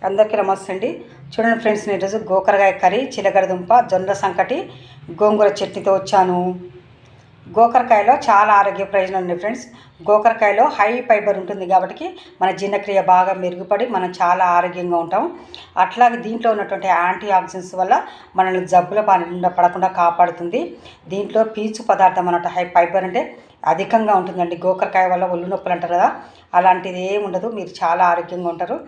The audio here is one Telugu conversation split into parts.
అందరికీ నమస్తే అండి. చూడండి ఫ్రెండ్స్, నేను ఈరోజు గోకరకాయ కర్రీ, చిలకడదుంప, జొన్న సంకటి, గోంగూర చట్నీతో వచ్చాను. గోకరకాయలో చాలా ఆరోగ్య ప్రయోజనాలు ఉన్నాయి ఫ్రెండ్స్. గోకరకాయలో హై ఫైబర్ ఉంటుంది కాబట్టి మన జీర్ణక్రియ బాగా మెరుగుపడి మనం చాలా ఆరోగ్యంగా ఉంటాం. అట్లాగే దీంట్లో ఉన్నటువంటి యాంటీ ఆక్సిడెంట్స్ వల్ల మనల్ని జబ్బుల బారిన పడకుండా కాపాడుతుంది. దీంట్లో పీచు పదార్థం అన్నట్టు హై ఫైబర్ అంటే అధికంగా ఉంటుందండి. గోకరకాయ వల్ల ఒళ్ళు నొప్పులు అంటారు కదా, అలాంటిది ఏమి ఉండదు. మీరు చాలా ఆరోగ్యంగా ఉంటారు.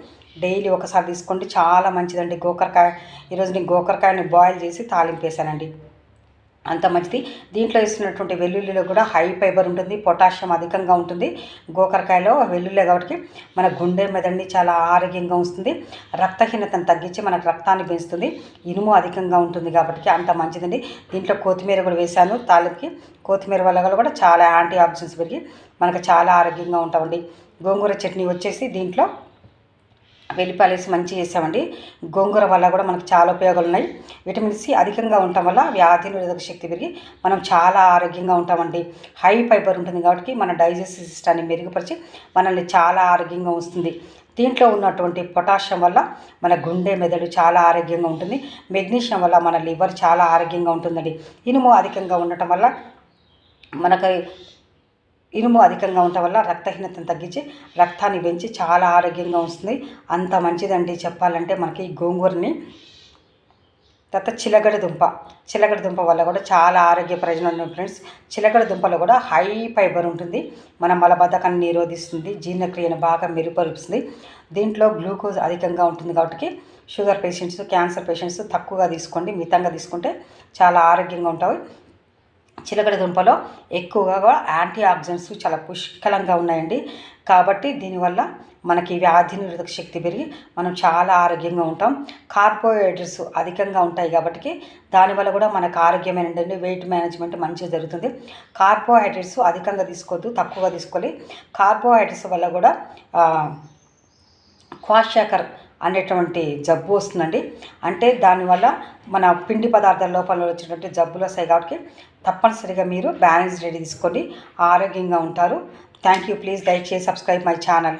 డైలీ ఒకసారి తీసుకోండి, చాలా మంచిదండి గోకరకాయ. ఈరోజు నేను గోకరకాయని బాయిల్ చేసి తాలింపు వేసానండి, అంత మంచిది. దీంట్లో వేస్తున్నటువంటి వెల్లుల్లిలో కూడా హై ఫైబర్ ఉంటుంది, పొటాషియం అధికంగా ఉంటుంది. గోకరకాయలో వెల్లుల్లి కాబట్టి మన గుండె మెదడుని చాలా ఆరోగ్యంగా ఉంచుతుంది. రక్తహీనతను తగ్గించి మనకు రక్తాన్ని పెంచుతుంది. ఇనుము అధికంగా ఉంటుంది కాబట్టి అంత మంచిదండి. దీంట్లో కొత్తిమీర కూడా వేసాను తాలింపుకి. కొత్తిమీర వల్ల కూడా చాలా యాంటీ ఆక్సిడెంట్స్ పెరిగి మనకు చాలా ఆరోగ్యంగా ఉంటామండి. గోంగూర చట్నీ వచ్చేసి దీంట్లో వెల్లిపాయలు వేసి మంచిగా చేసామండి. గోంగూర వల్ల కూడా మనకు చాలా ఉపయోగాలు ఉన్నాయి. విటమిన్ సి అధికంగా ఉండటం వల్ల వ్యాధి నిరోధక శక్తి పెరిగి మనం చాలా ఆరోగ్యంగా ఉంటామండి. హై ఫైబర్ ఉంటుంది కాబట్టి మన డైజెస్టివ్ సిస్టాన్ని మెరుగుపరిచి మనల్ని చాలా ఆరోగ్యంగా ఉంచుతుంది. దీంట్లో ఉన్నటువంటి పొటాషియం వల్ల మన గుండె మెదడు చాలా ఆరోగ్యంగా ఉంటుంది. మెగ్నీషియం వల్ల మన లివర్ చాలా ఆరోగ్యంగా ఉంటుందండి. ఇనుము అధికంగా ఉండటం వల్ల ఇనుము అధికంగా ఉండటం వల్ల రక్తహీనతను తగ్గించి రక్తాన్ని పెంచి చాలా ఆరోగ్యంగా వస్తుంది. అంత మంచిదండి చెప్పాలంటే మనకి గోంగూరని. తర్వాత చిలగడ దుంప వల్ల కూడా చాలా ఆరోగ్య ప్రయోజనాలు ఉన్నాయి ఫ్రెండ్స్. చిలగడ దుంపలో కూడా హై ఫైబర్ ఉంటుంది. మన మలబద్ధకాన్ని నిరోధిస్తుంది, జీర్ణక్రియను బాగా మెరుగుపరుస్తుంది. దీంట్లో గ్లూకోజ్ అధికంగా ఉంటుంది కాబట్టి షుగర్ పేషెంట్స్, క్యాన్సర్ పేషెంట్స్ తక్కువగా తీసుకోండి, మితంగా తీసుకుంటే చాలా ఆరోగ్యంగా ఉంటాయి. చిలకడ దుంపలో ఎక్కువగా యాంటీ ఆక్సిడెంట్స్ చాలా పుష్కలంగా ఉన్నాయండి. కాబట్టి దీనివల్ల మనకి వ్యాధి నిరోధక శక్తి పెరిగి మనం చాలా ఆరోగ్యంగా ఉంటాం. కార్బోహైడ్రేట్స్ అధికంగా ఉంటాయి కాబట్టి దానివల్ల కూడా మనకు ఆరోగ్యమైనటువంటి వెయిట్ మేనేజ్మెంట్ మంచిగా జరుగుతుంది. కార్బోహైడ్రేట్స్ అధికంగా తీసుకోవద్దు, తక్కువగా తీసుకోవాలి. కార్బోహైడ్రేట్స్ వల్ల కూడా క్వాషాకర్ అనేటువంటి జబ్బు వస్తుందండి. అంటే దానివల్ల మన పిండి పదార్థాల లోపల వచ్చినటువంటి జబ్బులు వస్తాయి కాబట్టి తప్పనిసరిగా మీరు బ్యాలెన్స్ రెడీ తీసుకోండి, ఆరోగ్యంగా ఉంటారు. Thank you. ప్లీజ్ లైక్ చేసి సబ్స్క్రైబ్ మై ఛానల్.